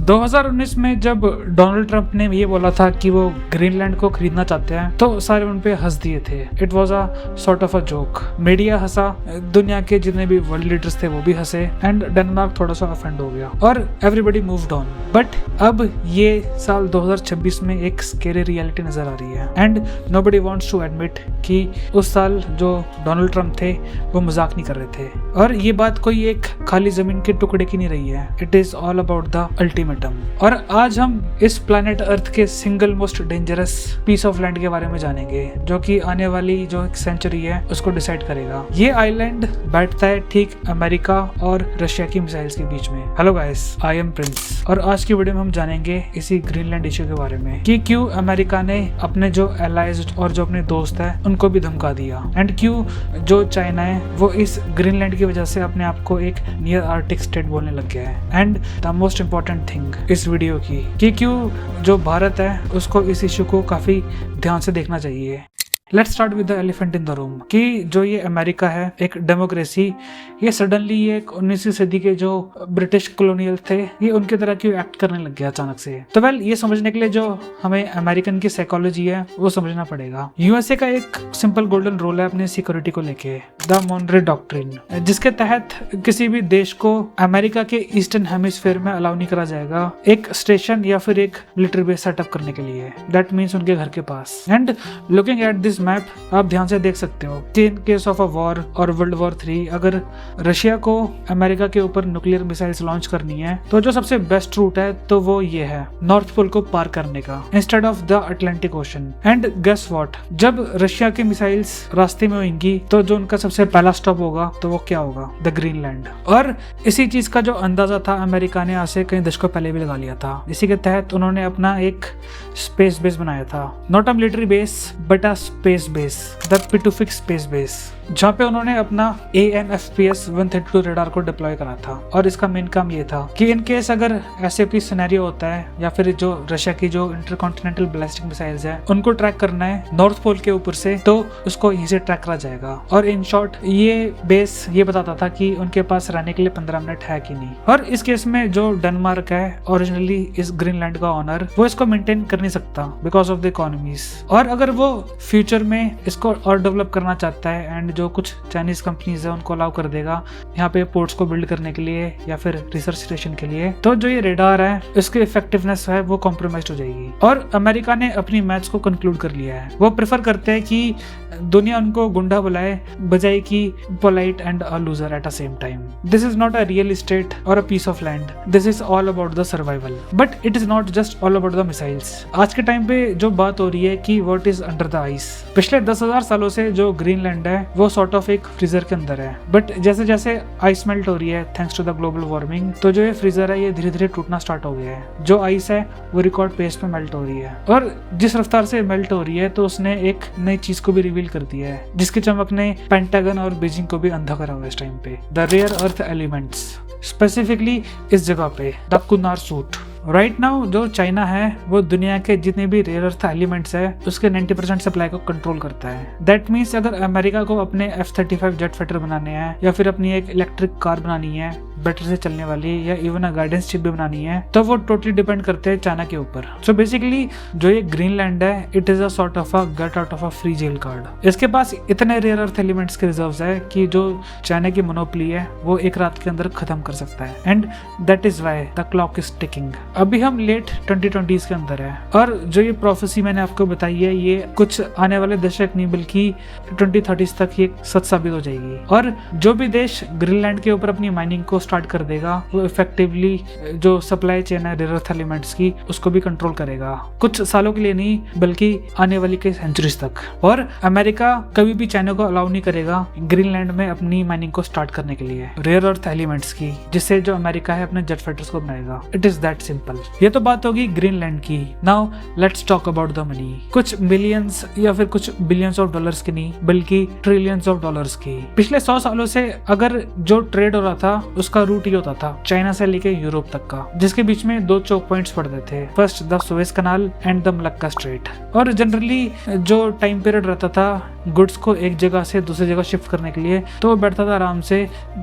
2019 में जब Donald Trump ने ये बोला था कि वो ग्रीनलैंड को खरीदना चाहते हैं तो सारे उन पे हंस दिए थे। It was a sort of a joke. Media हंसा, दुनिया के जितने भी वर्ल्ड लीडर्स थे वो भी हंसे एंड डेनमार्क थोड़ा सा ऑफेंड हो गया और एवरीबॉडी मूव्ड ऑन। बट अब ये साल 2026 में एक स्केरी रियलिटी नजर आ रही है and nobody wants to admit कि उस साल जो डोनाल्ड ट्रंप थे वो मजाक नहीं कर रहे थे। और ये बात कोई एक खाली जमीन के टुकड़े की नहीं रही है। It is all about the ultimatum. और आज हम इस प्लैनेट अर्थ के single most dangerous piece of land के बारे में जानेंगे जो कि आने वाली जो एक सेंचुरी है उसको डिसाइड करेगा। ये आइलैंड बैठता है ठीक अमेरिका और रशिया की मिसाइल्स के बीच में। Hello guys, I am Prince और आज की वीडियो में हम जानेंगे इसी ग्रीनलैंड इश्यू के बारे में कि क्यों अमेरिका ने अपने जो एलाइज और जो अपने दोस्त है उनको भी धमका दिया एंड क्यों जो चाइना है वो इस ग्रीनलैंड की वजह से अपने आप को एक नियर आर्टिक स्टेट बोलने लग गया है। And the most important thing इस वीडियो की कि क्यों जो भारत है उसको इस इश्यू को काफी ध्यान से देखना चाहिए। Let's start with the elephant in the room कि जो ये अमेरिका है एक डेमोक्रेसी, ये सडनली ये 19वीं सदी के जो ब्रिटिश कॉलोनियल थे ये उनकी तरह क्यों एक्ट करने लग गया अचानक से। तो वेल ये समझने के लिए जो हमें अमेरिकन की साइकोलॉजी है वो समझना पड़ेगा। यूएसए का एक सिंपल गोल्डन रूल है अपने सिक्योरिटी को लेके, द मॉनरे डॉक्ट्रिन, जिसके तहत किसी भी देश को अमेरिका के ईस्टर्न हेमिस्फीयर में अलाउ नहीं करा जाएगा एक स्टेशन या फिर एक मिलिट्री बेस सेटअप करने के लिए। दैट मीन्स उनके घर के पास। And looking at this map आप ध्यान से देख सकते हो कि in case of a war और वर्ल्ड वॉर 3 अगर रशिया को अमेरिका के ऊपर न्यूक्लियर मिसाइल्स लॉन्च करनी है तो जो सबसे बेस्ट रूट है तो वो ये है नॉर्थ पोल को पार करने का instead of the Atlantic ocean. And guess what, जब रशिया की मिसाइल्स रास्ते में होंगी तो जो उनका सबसे पहला स्टॉप होगा तो वो क्या होगा? The Greenland. और इसी चीज का जो अंदाजा था अमेरिका ने आज से कई दशकों पहले भी लगा लिया था। इसी के तहत उन्होंने अपना एक स्पेस बेस बनाया था, not a military base but a space base, the Pituffik space base, जहाँ पे उन्होंने अपना AN/FPS 132 रडार को डिप्लॉय करा था। और इसका मेन काम ये था कि इन केस अगर ऐसे कोई सिनेरियो होता है या फिर जो रशिया की जो इंटरकॉन्टिनेंटल बैलिस्टिक मिसाइल्स है उनको ट्रैक करना है नॉर्थ पोल के ऊपर से तो उसको यहीं से ट्रैक करा जाएगा। और इन शॉर्ट ये बेस ये बताता था कि उनके पास रहने के लिए 15 मिनट है कि नहीं। और इस केस में जो डेनमार्क है ओरिजिनली इस ग्रीनलैंड का ऑनर, वो इसको मेंटेन कर नहीं सकता बिकॉज ऑफ द इकोनॉमीज। और अगर वो फ्यूचर में इसको और डेवलप करना चाहता है एंड जो कुछ चाइनीज कंपनीज है उनको अलाउ कर देगा यहाँ पे पोर्ट्स को बिल्ड करने के लिए या फिर रिसर्च स्टेशन के लिए, तो जो ये रेडार है इसकी इफेक्टिवनेस है वो कॉम्प्रोमाइज हो जाएगी। और अमेरिका ने अपनी मैच को कंक्लूड कर लिया है। वो प्रेफर करते हैं कि दुनिया उनको गुंडा बुलाए बजाय कि polite and a loser at a same time. This is not a real estate और a piece of land, this is all about the survival. But it is not just all about the missiles. आज के time पे जो बात हो रही है कि what is under the ice. पिछले 10,000 सालों से जो ग्रीनलैंड है वो सॉर्ट ऑफ एक फ्रीजर के अंदर है। बट जैसे जैसे आइस मेल्ट हो रही है thanks to the global warming तो जो ये फ्रीजर है ये धीरे धीरे टूटना स्टार्ट हो गया है। जो आइस है वो रिकॉर्ड पेस पे मेल्ट हो रही है और जिस रफ्तार से मेल्ट हो रही है तो उसने एक नई चीज को भी रिवील कर दिया है जिसकी चमक ने पेंटागन और बीजिंग को भी अंधा करा हुआ है इस टाइम पे। The rare earth elements, specifically इस जगह पे द कुनार सूट। राइट नाउ जो चाइना है वो दुनिया के जितने भी रेयर अर्थ एलिमेंट्स है उसके 90% सप्लाई को कंट्रोल करता है। दैट मीन्स अगर अमेरिका को अपने F-35 जेट फाइटर बनाने हैं या फिर अपनी एक इलेक्ट्रिक कार बनानी है बैटरी से चलने वाली या इवन अ गाइडेंस चिप भी बनानी है तो वो टोटली डिपेंड करते हैं चाइना के ऊपर। सो बेसिकली जो ये ग्रीनलैंड है it is a sort of a get out of a free jail card. इसके पास इतने रेयर अर्थ एलिमेंट्स के रिजर्व्स है कि जो चाइना की मोनोपोली है वो एक रात के अंदर खत्म कर सकता है। And that is why the clock is ticking. अभी हम लेट 2020s के अंदर है और जो ये प्रोफेसी मैंने आपको बताई है ये कुछ आने वाले दशक नहीं बल्कि 2030s तक ये सच साबित हो जाएगी। और जो भी देश ग्रीनलैंड के ऊपर अपनी माइनिंग को स्टार्ट कर देगा वो इफेक्टिवली जो सप्लाई चेन है रेयर अर्थ एलिमेंट्स की उसको भी कंट्रोल करेगा, कुछ सालों के लिए नहीं बल्कि आने वाली कई सेंचुरीज तक। और अमेरिका कभी भी चाइना को अलाउ नहीं करेगा ग्रीनलैंड में अपनी माइनिंग को स्टार्ट करने के लिए रेयर अर्थ एलिमेंट्स की, जिससे जो अमेरिका है अपने जेट फाइटर्स को बनाएगा। It is that simple. ये तो बात होगी ग्रीनलैंड की। Now let's talk about the money. कुछ मिलियंस या फिर कुछ बिलियंस ऑफ डॉलर्स की नहीं बल्कि ट्रिलियंस ऑफ डॉलर्स की। पिछले 100 सालों से अगर जो ट्रेड हो रहा था उसका रूट ये होता था चाइना से लेके यूरोप तक का, जिसके बीच में 2 चोक पॉइंट्स पड़ते थे, first the Suez canal and the Malacca strait. और जनरली जो टाइम पीरियड रहता था गुड्स को एक जगह से दूसरी जगह शिफ्ट करने के लिए, तो वो बैठता था आराम से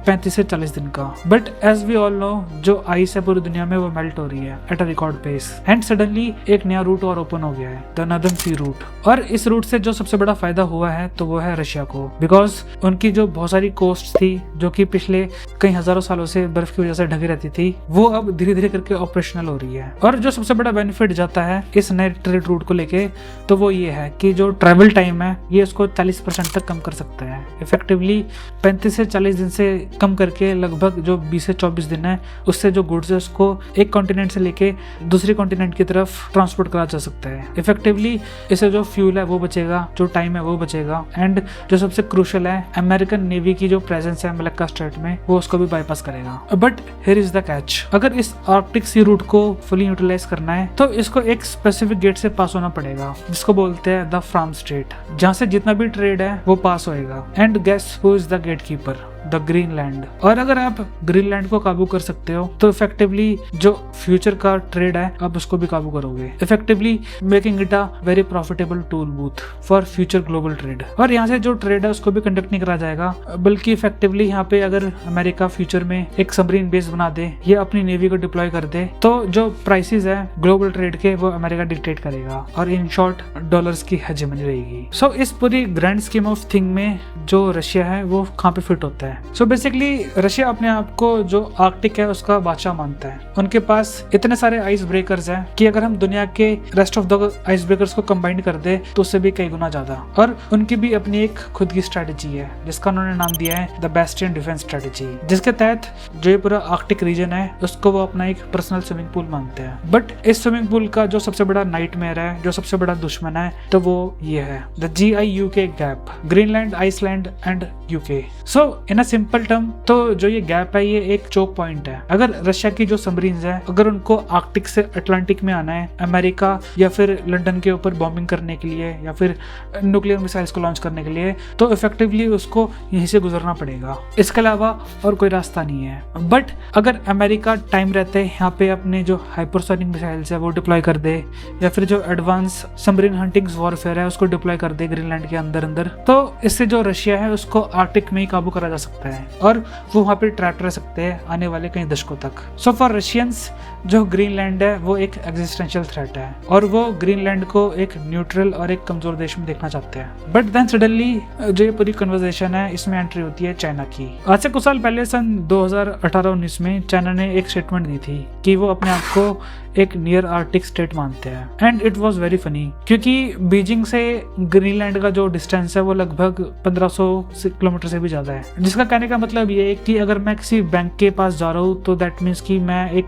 35 से 40 दिन का। But as we all know, जो आइस है पूरी दुनिया में वो मेल्ट हो रही है at a record pace, and suddenly एक नया रूट और ओपन हो गया है, द नॉर्दर्न सी रूट। और इस रूट से जो सबसे बड़ा फायदा हुआ है तो वो है रशिया को, बिकॉज उनकी जो बहुत सारी कोस्ट थी जो कि पिछले कई हजारों सालों से बर्फ की वजह से ढकी रहती थी, वो अब धीरे धीरे करके ऑपरेशनल हो रही है। और जो सबसे बड़ा बेनिफिट जाता है इस नए ट्रेड रूट को लेके, तो वो ये है कि जो ट्रैवल टाइम है ये उसको 40% तक कम कर सकता है। इफेक्टिवली 35 से 40 दिन से कम करके लगभग जो 20 से 24 दिन है, उससे जो गुड्स है उसको एक कॉन्टिनेंट से लेके दूसरे कॉन्टिनेंट की तरफ ट्रांसपोर्ट करा जा सकता है। इफेक्टिवली इससे जो फ्यूल है वो बचेगा, जो टाइम है वो बचेगा, एंड जो सबसे क्रूशियल है, अमेरिकन नेवी की जो प्रेजेंस है मलक्का स्ट्रेट में, वो उसको भी बाईपास करेगा। But here is the catch, अगर इस आर्कटिक सी रूट को फुली यूटिलाइज करना है तो इसको एक स्पेसिफिक गेट से पास होना पड़ेगा, जिसको बोलते हैं द फ्राम स्ट्रेट, जहाँ से जितना भी ट्रेड है वो पास होएगा। And guess who is the gatekeeper? The Greenland. और अगर आप ग्रीनलैंड को काबू कर सकते हो तो इफेक्टिवली जो फ्यूचर का ट्रेड है आप उसको भी काबू करोगे, effectively making it a very profitable tool booth for future global trade. और यहाँ से जो ट्रेड है उसको भी कंडक्ट नहीं करा जाएगा, बल्कि इफेक्टिवली यहाँ पे अगर अमेरिका फ्यूचर में एक सबमरीन बेस बना दे या अपनी नेवी को डिप्लॉय कर दे, तो जो प्राइसेस है ग्लोबल ट्रेड के वो अमेरिका डिक्टेट करेगा, और इन शॉर्ट डॉलर्स की हेजेमनी रहेगी। सो इस पूरी ग्रैंड स्कीम ऑफ थिंग में जो रशिया है वो कहाँ पे फिट होता है? सो बेसिकली रशिया अपने आप को जो आर्कटिक है उसका बादशाह मानता है। उनके पास इतने सारे आइस ब्रेकर्स हैं कि अगर हम दुनिया के rest of the ice breakers को कंबाइन कर दे तो उससे भी कई गुना ज्यादा। और उनकी भी अपनी एक खुद की स्ट्रेटेजी है जिसका उन्होंने नाम दिया है द बेस्टियन डिफेंस स्ट्रेटेजी, जिसके तहत जो ये पूरा आर्कटिक रीजन है उसको वो अपना एक पर्सनल स्विमिंग पूल मानते हैं। बट इस स्विमिंग पूल का जो सबसे बड़ा नाइटमेयर है, जो सबसे बड़ा दुश्मन है, तो वो ये है the GIUK gap, Greenland, Iceland and UK. So in a simple term, तो जो ये गैप है ये एक चोक पॉइंट है। अगर रशिया की जो सबमरीन्स है अगर उनको आर्कटिक से अटलांटिक में आना है, अमेरिका या फिर लंदन के ऊपर बॉम्बिंग करने के लिए या फिर न्यूक्लियर मिसाइल्स को लॉन्च करने के लिए, तो इफेक्टिवली उसको यहीं से गुजरना पड़ेगा, इसके अलावा और कोई रास्ता नहीं है। बट अगर अमेरिका टाइम रहते यहाँ पे अपने जो हाइपरसोनिक मिसाइल्स है वो डिप्लॉय कर दे, या फिर जो एडवांस सबमरीन हंटिंग वॉरफेयर है उसको डिप्लॉय कर दे ग्रीनलैंड के अंदर अंदर, तो इससे जो रशिया है उसको आर्कटिक में ही काबू करा जा सकता है और वो वहाँ पे ट्रैप रह सकते हैं आने वाले कई दशकों तक। सो फॉर रशियंस जो ग्रीनलैंड है वो एक एग्जिस्टेंशियल थ्रेट है और वो ग्रीनलैंड को एक न्यूट्रल और एक कमजोर देश में देखना चाहते हैं। बट देन सडनली जो ये पूरी कन्वर्सेशन है इसमें एंट्री होती है चाइना की। आज से कुछ साल पहले सन 2018-19 में चाइना ने एक स्टेटमेंट दी थी कि वो अपने आप को एक नियर आर्कटिक स्टेट मानते हैं। And it was very funny क्योंकि बीजिंग से ग्रीनलैंड का जो डिस्टेंस है वो लगभग 1500 किलोमीटर से भी ज्यादा है, जिसका कहने का मतलब ये है कि अगर मैं किसी बैंक के पास जा रहा हूँ तो दैट मीन्स कि मैं एक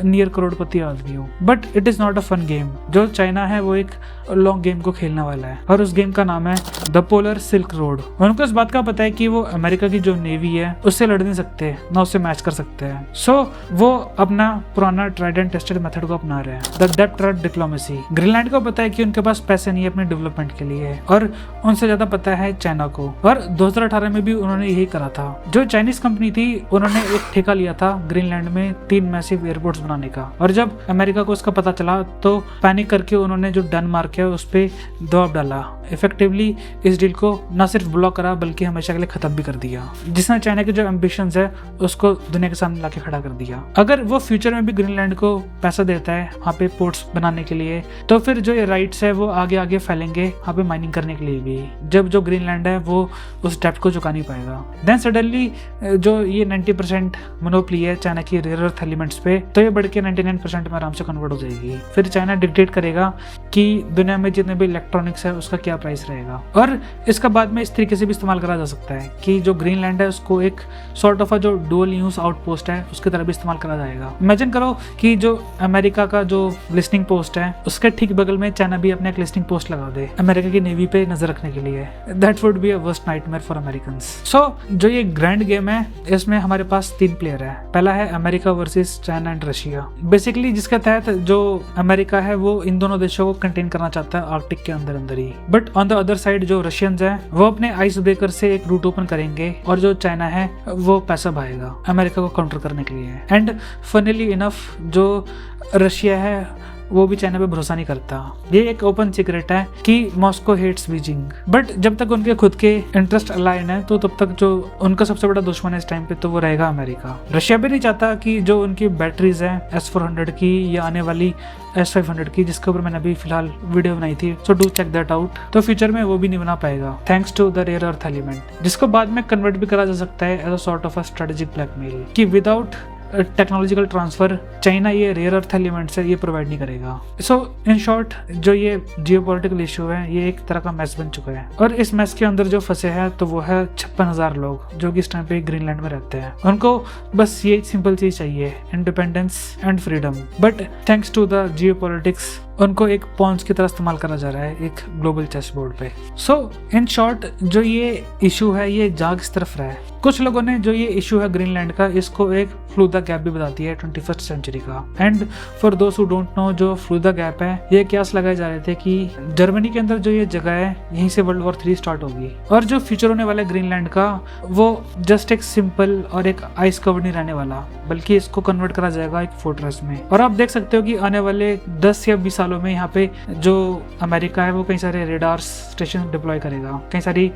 नियर करोड़पति आदमी हूँ। But it is not a fun game. जो चाइना है वो एक लॉन्ग गेम को खेलने वाला है और उस गेम का नाम है द पोलर सिल्क रोड। उनको इस बात का पता है कि वो अमेरिका की जो नेवी है उससे लड़ नहीं सकते, ना उससे मैच कर सकते हैं। सो वो अपना पुराना ट्राइड एंड टेस्टेड मेथड को अपना रहे हैं, the depth trap diplomacy. Greenland को पता है कि उनके पास पैसे नहीं है अपने डेवलपमेंट के लिए और उनसे ज्यादा पता है चाइना को। और 2018 में भी उन्होंने यही करा था। जो चाइनीज कंपनी थी उन्होंने एक ठेका लिया था ग्रीनलैंड में 3 मैसिव एयरपोर्ट्स बनाने का, और जब अमेरिका को इसका पता चला तो पैनिक करके उन्होंने जो डेनमार्क है उस पे दबाव डाला। इफेक्टिवली इस डील को न सिर्फ ब्लॉक करा बल्कि हमेशा के लिए खत्म भी कर दिया, जिसने चाइना के जो एम्बिशंस है उसको दुनिया के सामने लाके खड़ा कर दिया। अगर वो फ्यूचर में भी ग्रीनलैंड को पैसा देता है वहाँ पे पोर्ट्स बनाने के लिए, तो फिर जो ये राइट्स है वो आगे आगे फैलेंगे वहाँ पे माइनिंग करने के लिए भी, जब जो ग्रीनलैंड है वो उस डेप्थ को चुका नहीं पाएगा। देन सडनली जो ये 90% मोनोपोली है चाइना की रेयर अर्थ एलिमेंट्स पे, तो ये बढ़ के 99% में आराम से कन्वर्ट हो जाएगी। फिर चाइना डिक्टेट करेगा कि दुनिया में जितने भी इलेक्ट्रॉनिक्स है उसका क्या प्राइस रहेगा। और इसका बाद में इस तरीके से भी इस्तेमाल करा जा सकता है कि जो ग्रीनलैंड है उसको एक सॉर्ट ऑफ जो डुअल यूज आउटपोस्ट है उसकी तरह भी इस्तेमाल करा जाएगा। इमेजिन करो कि जो अमेरिका का जो लिस्टिंग पोस्ट है उसके ठीक बगल में चाइना भी अपने एक लिस्टिंग पोस्ट लगा दे अमेरिका की नेवी पे नजर रखने के लिए। That would be a worst nightmare for Americans. So जो ये ग्रैंड गेम है इसमें हमारे पास 3 प्लेयर है। पहला है America versus China and Russia, basically जिसके तहत जो अमेरिका है वो इन दोनों देशों को कंटेन करना चाहता है आर्कटिक के अंदर अंदर ही। But on the other side जो रशियंस हैं वो अपने आइस ब्रेकर से एक रूट ओपन करेंगे और जो चाइना है वो पैसा भाएगा अमेरिका को काउंटर करने के लिए। एंड फनीली इनफ जो रशिया है वो भी चाइना पे भरोसा नहीं करता। ये एक ओपन सीक्रेट है कि मॉस्को हेट्स बीजिंग, बट जब तक उनके खुद के इंटरेस्ट अलाइन है तो तब तक जो उनका सबसे बड़ा दुश्मन है इस टाइम पे तो वो रहेगा अमेरिका। रशिया भी नहीं चाहता कि जो उनकी बैटरीज है S-400 की या आने वाली S-500 की, जिसके ऊपर मैंने अभी फिलहाल वीडियो बनाई थी, so do check that out, तो फ्यूचर में वो भी नहीं बना पाएगा thanks to the rare earth element, जिसको बाद में कन्वर्ट भी करा जा सकता है as a sort of a strategic blackmail कि विदाउट टेक्नोलॉजिकल ट्रांसफर चाइना ये रेयर अर्थ एलिमेंट्स है ये प्रोवाइड नहीं करेगा। सो इन शॉर्ट जो ये जियोपॉलिटिकल इशू है ये एक तरह का मैस बन चुका है, और इस मैस के अंदर जो फंसे हैं तो वो है 56,000 लोग जो कि इस टाइम पे ग्रीनलैंड में रहते हैं। उनको बस ये सिंपल चीज चाहिए, independence and freedom, but thanks to the geopolitics उनको एक पॉन्स की तरह इस्तेमाल करा जा रहा है एक ग्लोबल चेस बोर्ड पे। सो इन शॉर्ट जो ये इशू है ये जा किस तरफ रहा है। कुछ लोगों ने जो ये इशू है ग्रीनलैंड का इसको एक फ्लूदा गैप भी बता दिया है 21st सेंचुरी का। And for those who don't know जो फ्लूदा गैप है ये क्यास लगाए जा रहे थे कि जर्मनी के अंदर जो ये जगह है यहीं से वर्ल्ड वॉर 3 स्टार्ट होगी, और जो फ्यूचर होने वाला है ग्रीनलैंड का वो जस्ट एक सिंपल और एक आइस कवर नहीं रहने वाला, बल्कि इसको कन्वर्ट करा जाएगा एक फोर्ट्रेस में। और आप देख सकते हो कि आने वाले 10 या 20 सालों में यहाँ पे जो अमेरिका है वो कई सारे रेडार स्टेशन डिप्लॉय करेगा, कई सारी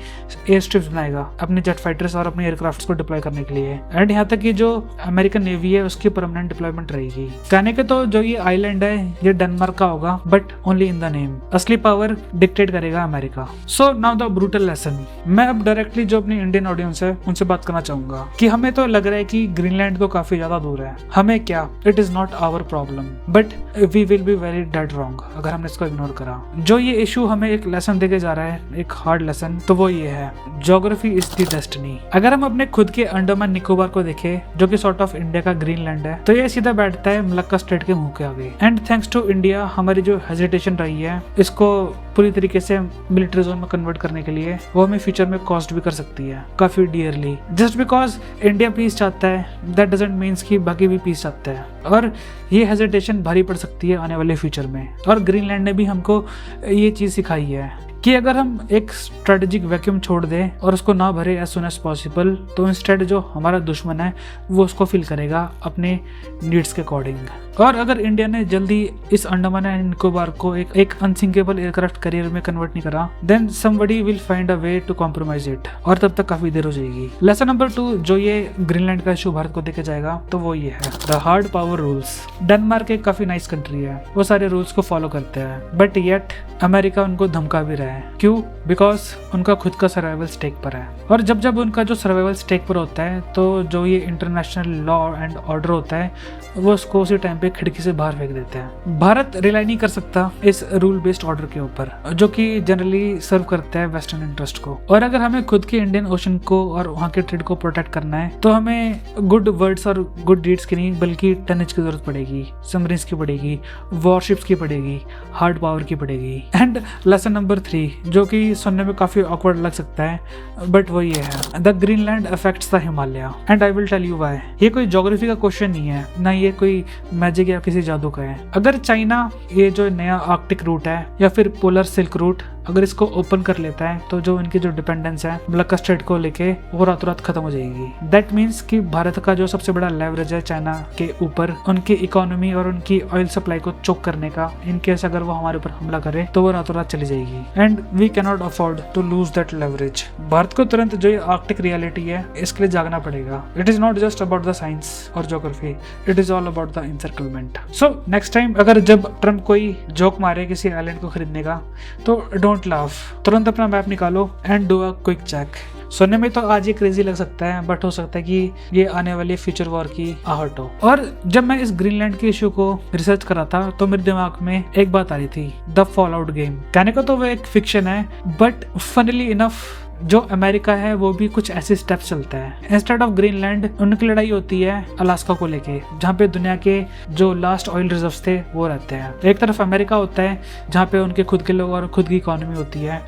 एयर स्ट्रिप्स बनाएगा अपने जेट फाइटर्स और अपने एयरक्राफ्ट्स को डिप्लॉय करने के लिए। एंड यहाँ तक कि जो अमेरिकन नेवी है उसकी परमानेंट डिप्लॉयमेंट रहेगी। कहने के तो जो ये आइलैंड है ये डेनमार्क का होगा, but only in the name, असली पावर डिक्टेट करेगा America. So now the brutal lesson. मैं अब डायरेक्टली जो अपनी इंडियन ऑडियंस है उनसे बात करना चाहूंगा कि हमें तो लग रहा है कि ग्रीनलैंड तो काफी ज्यादा दूर है, हमें क्या, it is not our problem, but we will be very dead wrong अगर हमने इसको इग्नोर करा। जो ये इशू हमें एक लेसन देके जा रहा है, एक हार्ड लेसन, तो वो ये है, ज्योग्राफी इज द डेस्टिनी। अगर हम अपने खुद के अंडमान निकोबार को देखें जो कि सॉर्ट ऑफ इंडिया का ग्रीनलैंड है, तो ये सीधा बैठता है मलक्का स्टेट के मुंह के आगे। एंड थैंक्स टू इंडिया हमारी जो हेजिटेशन रही है इसको पूरी तरीके से मिलिट्री जोन में कन्वर्ट करने के लिए, वो हमें फ्यूचर में कॉस्ट भी कर सकती है काफी dearly. Just because India peace चाहता है दैट डजंट मीन्स कि बाकी भी पीस चाहते हैं, और ये हेजिटेशन भारी पड़ सकती है आने वाले फ्यूचर में। और ग्रीनलैंड ने भी हमको ये चीज सिखाई है कि अगर हम एक स्ट्रेटेजिक वैक्यूम छोड़ दें और उसको ना भरे एज सुन एज पॉसिबल, तो इंस्टेड जो हमारा दुश्मन है वो उसको फिल करेगा अपने नीड्स के अकॉर्डिंग। और अगर इंडिया ने जल्दी इस अंडमान एंड निकोबार को एक अनसिंकेबल एयरक्राफ्ट कैरियर में कन्वर्ट नहीं करा, then somebody will find a way to compromise it, और तब तक काफी देर हो जाएगी। लेसन नंबर 2 जो ये ग्रीनलैंड का इशू भारत को देके जाएगा तो वो ये है, the hard power rules. Denmark एक काफी नाइस कंट्री है, वो सारे रूल्स को फॉलो करते हैं, बट येट अमेरिका उनको धमका भी रहा है। क्यों? बिकॉज उनका खुद का सर्वाइवल स्टेक पर है, और जब जब उनका जो सर्वाइवल स्टेक पर होता है तो जो ये इंटरनेशनल लॉ एंड ऑर्डर होता है वो उसको उसी टाइम पे खिड़की से बाहर फेंक देते हैं। भारत रिलाई नहीं कर सकता इस रूल बेस्ड ऑर्डर के ऊपर जो कि जनरली सर्व करता है वेस्टर्न इंटरेस्ट को। और अगर हमें खुद के इंडियन ओशन को और वहाँ के ट्रेड को प्रोटेक्ट करना है तो हमें गुड वर्ड्स और गुड डीड्स की नहीं बल्कि टनेज की जरूरत पड़ेगी, सबमरीन्स की पड़ेगी, वॉरशिप्स की पड़ेगी, हार्ड पावर की पड़ेगी। एंड लेसन नंबर 3 जो कि सुनने में काफी ऑकवर्ड लग सकता है, बट वो ये है, the Greenland affects the Himalaya and I will tell you why. ये कोई ज्योग्राफी का क्वेश्चन नहीं है, ना ये कोई मैजिक या किसी जादू का है। अगर चाइना ये जो नया आर्कटिक रूट है या फिर पोलर सिल्क रूट अगर इसको ओपन कर लेता है तो जो इनकी जो डिपेंडेंस है मलक्का स्टेट को लेके वो रातों रात खत्म हो जाएगी। दैट मीन्स कि भारत का जो सबसे बड़ा लेवरेज है चाइना के ऊपर, उनकी इकोनॉमी और उनकी ऑयल सप्लाई को चोक करने का, इन केस अगर वो हमारे ऊपर हमला करे तो वो रातों रात चली जाएगी। And we can not afford to lose that leverage. Bharat को तुरंत जो ये आर्कटिक रियलिटी है इसके लिए जागना पड़ेगा। It is not just about the science और geography, it is all about the encirclement. So next time अगर जब ट्रम्प कोई जोक मारे किसी आइलैंड को खरीदने का तो डोंट लाफ, तुरंत अपना मैप निकालो and do a quick check. सुनने में तो आज ये क्रेजी लग सकता है, बट हो सकता है कि ये आने वाली फ्यूचर वॉर की आहट हो। और जब मैं इस ग्रीनलैंड के इशू को रिसर्च करा था तो मेरे दिमाग में एक बात आ रही थी, द फॉल आउट गेम। कहने को तो वो एक फिक्शन है, बट फनीली इनफ जो अमेरिका है वो भी कुछ ऐसे स्टेप्स चलता है। इंस्टेड ऑफ ग्रीनलैंड उनकी लड़ाई होती है अलास्का को लेके, जहाँ पे दुनिया के जो लास्ट ऑयल रिजर्व्स थे वो रहते हैं। एक तरफ अमेरिका होता है जहाँ पे उनके खुद के लोग और खुद की इकोनॉमी होती है,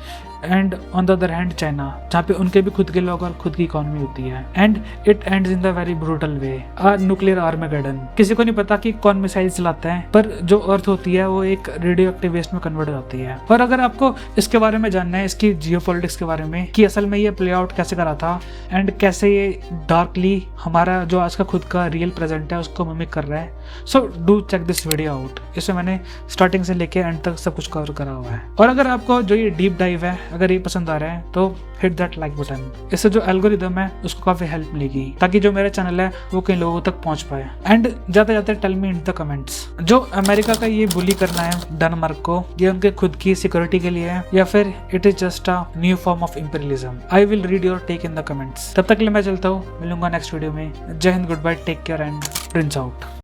and on the other hand China, जहाँ पे उनके भी खुद के लोग और खुद की इकोनॉमी होती है। And it ends in the very brutal way, a nuclear Armageddon. किसी को नहीं पता कि कौन मिसाइल चलाता है, पर जो अर्थ होती है वो एक रेडियो एक्टिव वेस्ट में कन्वर्ट हो जाती है। और अगर आपको इसके बारे में जानना है, इसकी जियोपॉलिटिक्स के बारे में, कि असल में ये प्ले आउट कैसे करा था एंड कैसे ये डार्कली हमारा जो आज का खुद का रियल प्रेजेंट है उसको मिमिक कर रहा है, so do check this video out. इसमें मैंने स्टार्टिंग से लेके एंड तक सब कुछ कवर करा हुआ है। और अगर आपको जो ये डीप डाइव है अगर ये पसंद आ रहा है तो हिट दैट लाइक बटन। इससे जो एल्गोरिदम है उसको काफी हेल्प मिलेगी, ताकि जो मेरा चैनल है वो कई लोगों तक पहुंच पाए। एंड जाते जाते tell me in the comments, जो अमेरिका का ये बुली करना है डेनमार्क को, ये उनके खुद की सिक्योरिटी के लिए है या फिर it is just a new form of imperialism? I will read your take in the comments. तब तक के लिए मैं चलता हूँ, मिलूंगा नेक्स्ट वीडियो में। जय हिंद, goodbye, take care and prince out.